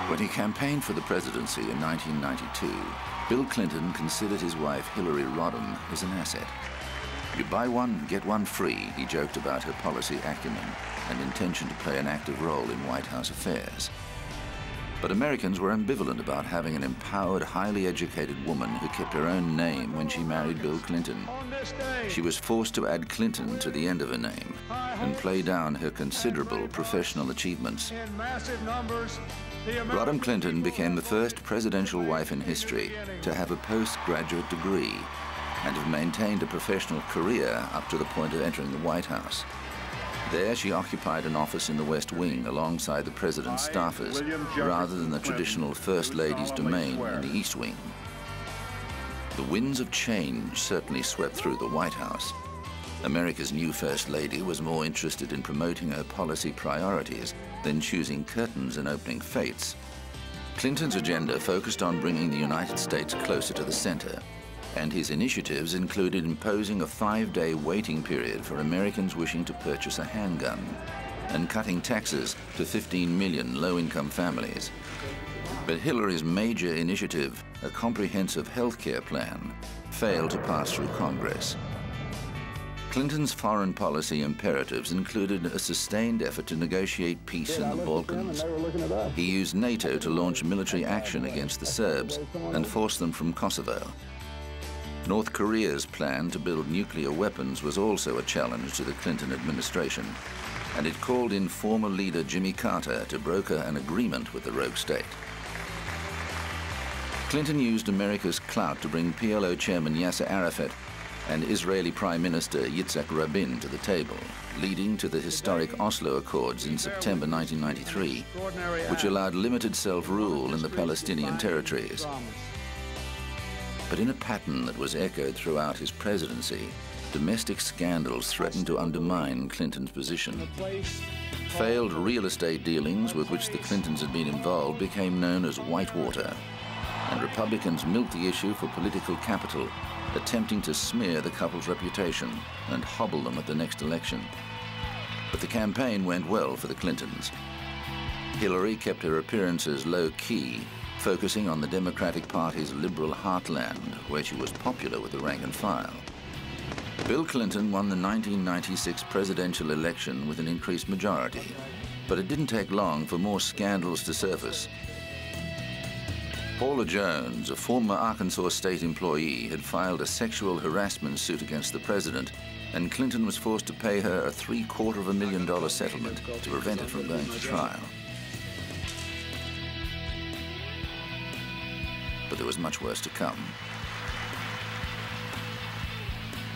When he campaigned for the presidency in 1992, Bill Clinton considered his wife Hillary Rodham as an asset. You buy one, get one free, he joked about her policy acumen and intention to play an active role in White House affairs. But Americans were ambivalent about having an empowered, highly educated woman who kept her own name when she married Bill Clinton. She was forced to add Clinton to the end of her name and play down her considerable professional achievements. Rodham Clinton became the first presidential wife in history to have a postgraduate degree and have maintained a professional career up to the point of entering the White House. There, she occupied an office in the West Wing alongside the president's staffers, rather than the traditional First Lady's domain in the East Wing. The winds of change certainly swept through the White House. America's new First Lady was more interested in promoting her policy priorities than choosing curtains and opening fates. Clinton's agenda focused on bringing the United States closer to the center, and his initiatives included imposing a 5-day waiting period for Americans wishing to purchase a handgun and cutting taxes to 15 million low-income families. But Hillary's major initiative, a comprehensive health care plan, failed to pass through Congress. Clinton's foreign policy imperatives included a sustained effort to negotiate peace in the Balkans. He used NATO to launch military action against the Serbs and force them from Kosovo. North Korea's plan to build nuclear weapons was also a challenge to the Clinton administration, and it called in former leader Jimmy Carter to broker an agreement with the rogue state. Clinton used America's clout to bring PLO chairman Yasser Arafat and Israeli Prime Minister Yitzhak Rabin to the table, leading to the historic Oslo Accords in September 1993, which allowed limited self-rule in the Palestinian territories. But in a pattern that was echoed throughout his presidency, domestic scandals threatened to undermine Clinton's position. Failed real estate dealings with which the Clintons had been involved became known as whitewater, and Republicans milked the issue for political capital, attempting to smear the couple's reputation and hobble them at the next election. But the campaign went well for the Clintons. Hillary kept her appearances low-key, focusing on the Democratic Party's liberal heartland, where she was popular with the rank and file. Bill Clinton won the 1996 presidential election with an increased majority, but it didn't take long for more scandals to surface. Paula Jones, a former Arkansas state employee, had filed a sexual harassment suit against the president, and Clinton was forced to pay her a $750,000 settlement to prevent it from going to trial. But there was much worse to come.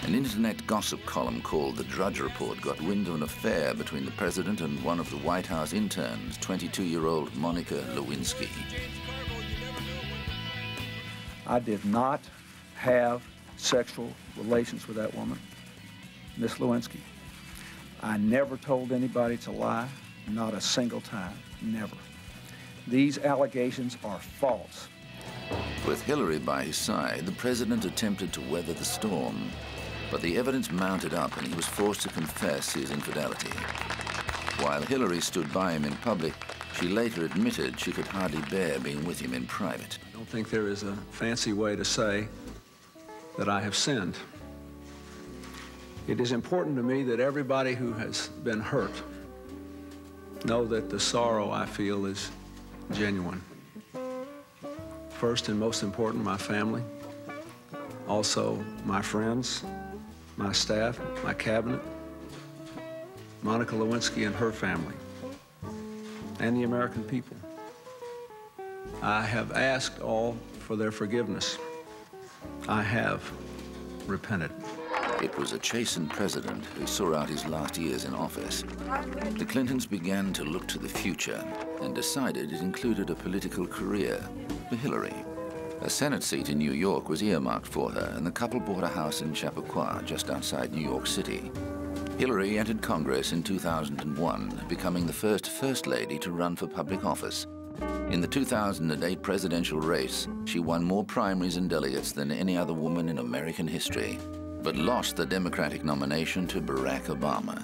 An internet gossip column called The Drudge Report got wind of an affair between the president and one of the White House interns, 22-year-old Monica Lewinsky. I did not have sexual relations with that woman, Miss Lewinsky. I never told anybody to lie, not a single time, never. These allegations are false. With Hillary by his side, the president attempted to weather the storm, but the evidence mounted up and he was forced to confess his infidelity. While Hillary stood by him in public, she later admitted she could hardly bear being with him in private. I don't think there is a fancy way to say that I have sinned. It is important to me that everybody who has been hurt know that the sorrow I feel is genuine. First and most important, my family, also my friends, my staff, my cabinet, Monica Lewinsky and her family, and the American people. I have asked all for their forgiveness. I have repented. It was a chastened president who saw out his last years in office. The Clintons began to look to the future and decided it included a political career for Hillary. A Senate seat in New York was earmarked for her, and the couple bought a house in Chappaqua, just outside New York City. Hillary entered Congress in 2001, becoming the First Lady to run for public office. In the 2008 presidential race, she won more primaries and delegates than any other woman in American history, but lost the Democratic nomination to Barack Obama.